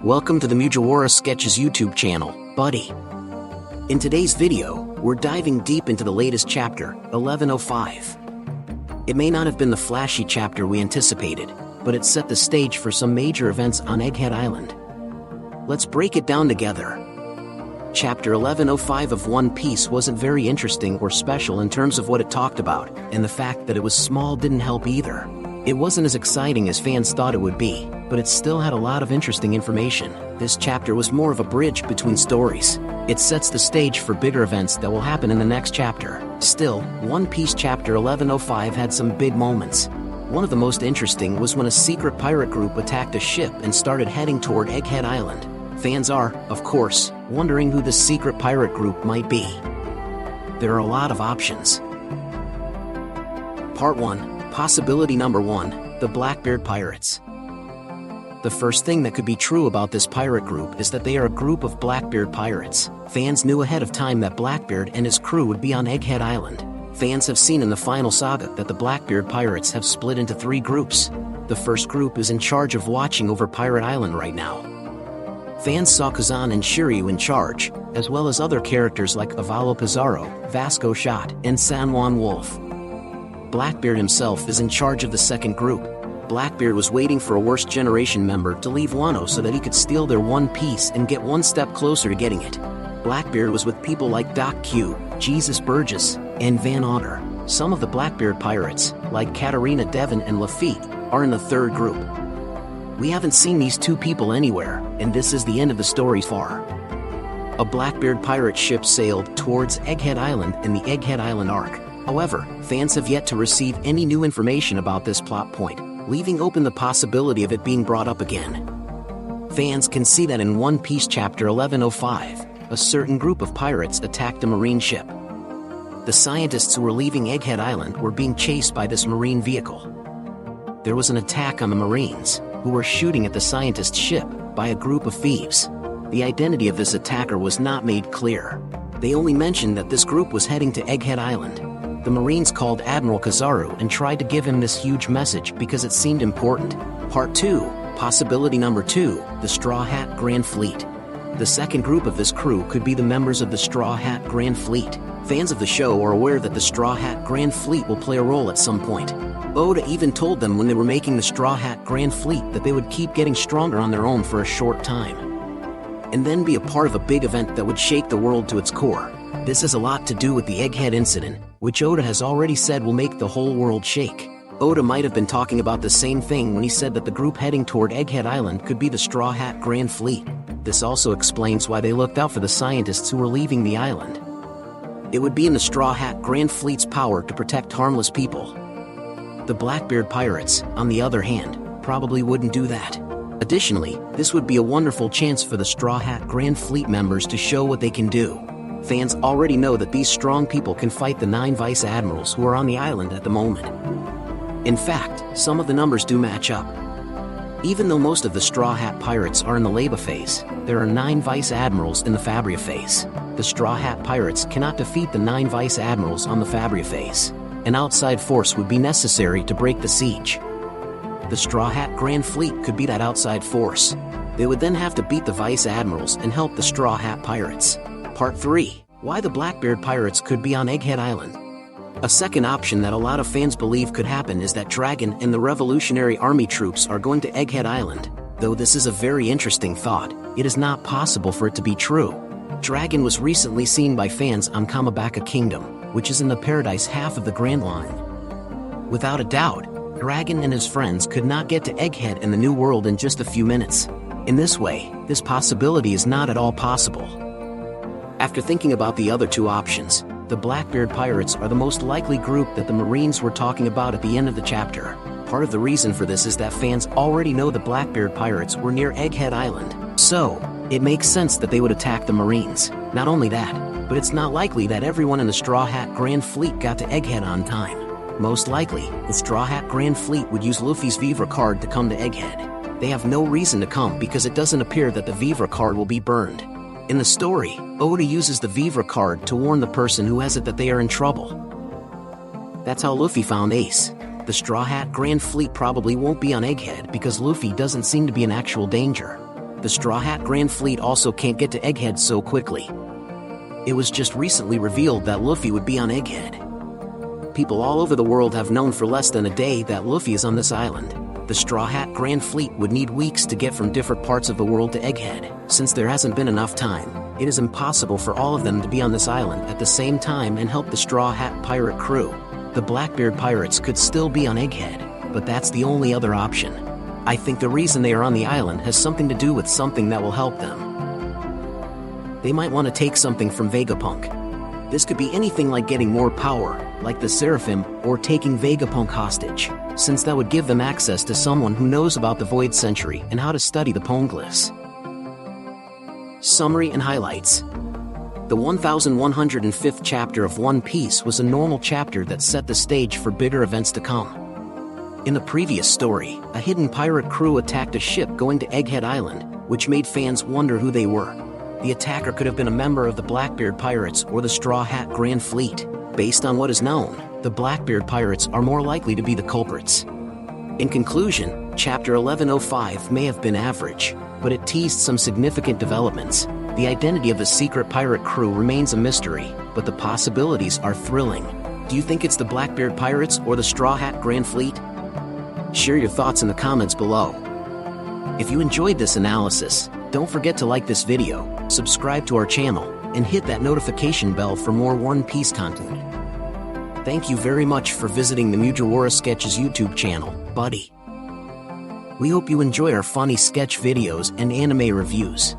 Welcome to the Mugiwara Sketches YouTube channel, buddy. In today's video, we're diving deep into the latest chapter, 1105. It may not have been the flashy chapter we anticipated, but it set the stage for some major events on Egghead Island. Let's break it down together. Chapter 1105 of One Piece wasn't very interesting or special in terms of what it talked about, and the fact that it was small didn't help either. It wasn't as exciting as fans thought it would be, but it still had a lot of interesting information. This chapter was more of a bridge between stories. It sets the stage for bigger events that will happen in the next chapter. Still, One Piece chapter 1105 had some big moments. One of the most interesting was when a secret pirate group attacked a ship and started heading toward Egghead Island. Fans are, of course, wondering who this secret pirate group might be. There are a lot of options. Part 1. Possibility number 1, the Blackbeard Pirates. The first thing that could be true about this pirate group is that they are a group of Blackbeard pirates. Fans knew ahead of time that Blackbeard and his crew would be on Egghead Island. Fans have seen in the final saga that the Blackbeard pirates have split into 3 groups. The first group is in charge of watching over Pirate Island right now. Fans saw Kazan and Shiryu in charge, as well as other characters like Avalo Pizarro, Vasco Shot, and San Juan Wolf. Blackbeard himself is in charge of the second group. Blackbeard was waiting for a worst generation member to leave Wano so that he could steal their One Piece and get one step closer to getting it. Blackbeard was with people like Doc Q, Jesus Burgess, and Van Otter. Some of the Blackbeard pirates, like Katarina Devon and Lafitte, are in the third group. We haven't seen these 2 people anywhere, and this is the end of the story far. A Blackbeard pirate ship sailed towards Egghead Island in the Egghead Island arc. However, fans have yet to receive any new information about this plot point, leaving open the possibility of it being brought up again. Fans can see that in One Piece chapter 1105, a certain group of pirates attacked a marine ship. The scientists who were leaving Egghead Island were being chased by this marine vehicle. There was an attack on the Marines, who were shooting at the scientist's ship, by a group of thieves. The identity of this attacker was not made clear. They only mentioned that this group was heading to Egghead Island. The Marines called Admiral Kizaru and tried to give him this huge message because it seemed important. Part 2, Possibility number 2, the Straw Hat Grand Fleet. The second group of this crew could be the members of the Straw Hat Grand Fleet. Fans of the show are aware that the Straw Hat Grand Fleet will play a role at some point. Oda even told them when they were making the Straw Hat Grand Fleet that they would keep getting stronger on their own for a short time, and then be a part of a big event that would shake the world to its core. This has a lot to do with the Egghead incident, which Oda has already said will make the whole world shake. Oda might have been talking about the same thing when he said that the group heading toward Egghead Island could be the Straw Hat Grand Fleet. This also explains why they looked out for the scientists who were leaving the island. It would be in the Straw Hat Grand Fleet's power to protect harmless people. The Blackbeard pirates, on the other hand, probably wouldn't do that. Additionally, this would be a wonderful chance for the Straw Hat Grand Fleet members to show what they can do. Fans already know that these strong people can fight the 9 vice admirals who are on the island at the moment. In fact, some of the numbers do match up. Even though most of the Straw Hat pirates are in the Leba phase, there are 9 vice admirals in the Fabria phase. The Straw Hat pirates cannot defeat the 9 vice admirals on the Fabria phase. An outside force would be necessary to break the siege. The Straw Hat Grand Fleet could be that outside force. They would then have to beat the vice admirals and help the Straw Hat pirates. Part 3. Why the Blackbeard pirates could be on Egghead Island. A second option that a lot of fans believe could happen is that Dragon and the Revolutionary Army troops are going to Egghead Island. Though this is a very interesting thought, it is not possible for it to be true. Dragon was recently seen by fans on Kamabaka Kingdom, which is in the Paradise half of the Grand Line. Without a doubt, Dragon and his friends could not get to Egghead in the New World in just a few minutes. In this way, this possibility is not at all possible. After thinking about the other 2 options, the Blackbeard pirates are the most likely group that the Marines were talking about at the end of the chapter. Part of the reason for this is that fans already know the Blackbeard pirates were near Egghead Island, so it makes sense that they would attack the Marines. Not only that, but it's not likely that everyone in the Straw Hat Grand Fleet got to Egghead on time. Most likely, the Straw Hat Grand Fleet would use Luffy's Vivre card to come to Egghead. They have no reason to come because it doesn't appear that the Vivre card will be burned. In the story, Oda uses the Vivre card to warn the person who has it that they are in trouble. That's how Luffy found Ace. The Straw Hat Grand Fleet probably won't be on Egghead because Luffy doesn't seem to be in actual danger. The Straw Hat Grand Fleet also can't get to Egghead so quickly. It was just recently revealed that Luffy would be on Egghead. People all over the world have known for less than a day that Luffy is on this island. The Straw Hat Grand Fleet would need weeks to get from different parts of the world to Egghead. Since there hasn't been enough time, it is impossible for all of them to be on this island at the same time and help the Straw Hat pirate crew. The Blackbeard pirates could still be on Egghead, but that's the only other option. I think the reason they are on the island has something to do with something that will help them. They might want to take something from Vegapunk. This could be anything like getting more power, like the Seraphim, or taking Vegapunk hostage, since that would give them access to someone who knows about the Void Century and how to study the Poneglyphs. Summary and highlights. The 1105th chapter of One Piece was a normal chapter that set the stage for bigger events to come. In the previous story, a hidden pirate crew attacked a ship going to Egghead Island, which made fans wonder who they were. The attacker could have been a member of the Blackbeard Pirates or the Straw Hat Grand Fleet. Based on what is known, the Blackbeard Pirates are more likely to be the culprits. In conclusion, Chapter 1105 may have been average, but it teased some significant developments. The identity of the secret pirate crew remains a mystery, but the possibilities are thrilling. Do you think it's the Blackbeard Pirates or the Straw Hat Grand Fleet? Share your thoughts in the comments below. If you enjoyed this analysis, don't forget to like this video, subscribe to our channel, and hit that notification bell for more One Piece content. Thank you very much for visiting the Mugiwara Sketches YouTube channel, buddy. We hope you enjoy our funny sketch videos and anime reviews.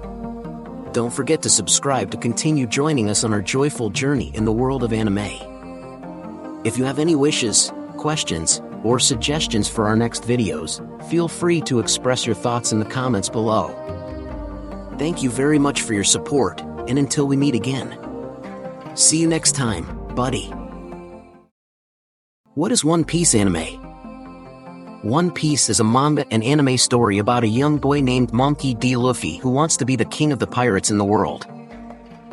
Don't forget to subscribe to continue joining us on our joyful journey in the world of anime. If you have any wishes, questions, or suggestions for our next videos, feel free to express your thoughts in the comments below. Thank you very much for your support, and until we meet again. See you next time, buddy. What is One Piece anime? One Piece is a manga and anime story about a young boy named Monkey D. Luffy who wants to be the king of the pirates in the world.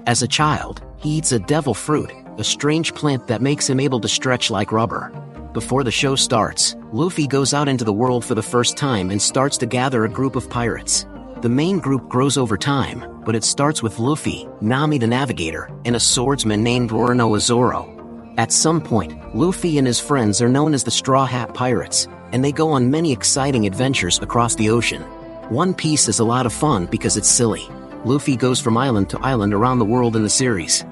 As a child, he eats a devil fruit, a strange plant that makes him able to stretch like rubber. Before the show starts, Luffy goes out into the world for the first time and starts to gather a group of pirates. The main group grows over time, but it starts with Luffy, Nami the Navigator, and a swordsman named Roronoa Zoro. At some point, Luffy and his friends are known as the Straw Hat Pirates, and they go on many exciting adventures across the ocean. One Piece is a lot of fun because it's silly. Luffy goes from island to island around the world in the series.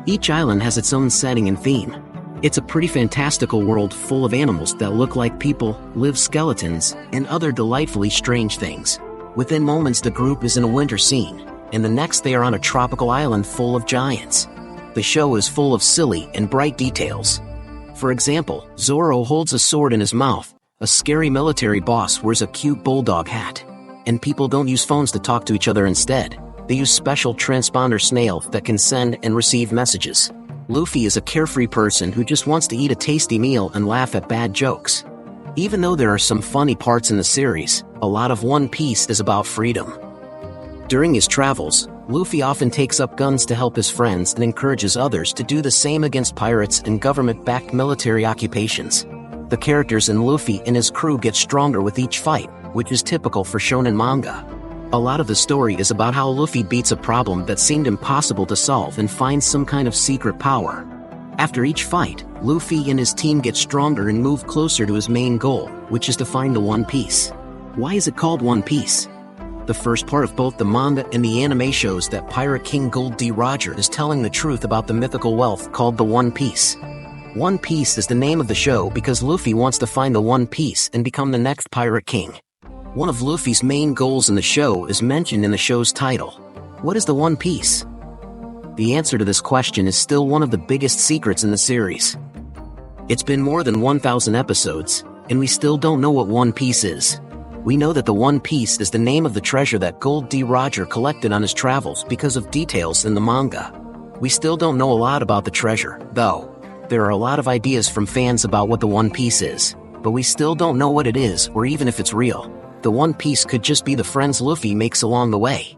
Each island has its own setting and theme. It's a pretty fantastical world full of animals that look like people, live skeletons, and other delightfully strange things. Within moments the group is in a winter scene, and the next they are on a tropical island full of giants. The show is full of silly and bright details. For example, Zoro holds a sword in his mouth, a scary military boss wears a cute bulldog hat, and people don't use phones to talk to each other instead. They use special transponder snails that can send and receive messages. Luffy is a carefree person who just wants to eat a tasty meal and laugh at bad jokes. Even though there are some funny parts in the series, a lot of One Piece is about freedom. During his travels, Luffy often takes up guns to help his friends and encourages others to do the same against pirates and government-backed military occupations. The characters in Luffy and his crew get stronger with each fight, which is typical for shonen manga. A lot of the story is about how Luffy beats a problem that seemed impossible to solve and finds some kind of secret power. After each fight, Luffy and his team get stronger and move closer to his main goal, which is to find the One Piece. Why is it called One Piece? The first part of both the manga and the anime shows that Pirate King Gold D. Roger is telling the truth about the mythical wealth called the One Piece. One Piece is the name of the show because Luffy wants to find the One Piece and become the next Pirate King. One of Luffy's main goals in the show is mentioned in the show's title. What is the One Piece? The answer to this question is still one of the biggest secrets in the series. It's been more than 1,000 episodes, and we still don't know what One Piece is. We know that the One Piece is the name of the treasure that Gold D. Roger collected on his travels because of details in the manga. We still don't know a lot about the treasure, though. There are a lot of ideas from fans about what the One Piece is, but we still don't know what it is or even if it's real. The One Piece could just be the friends Luffy makes along the way.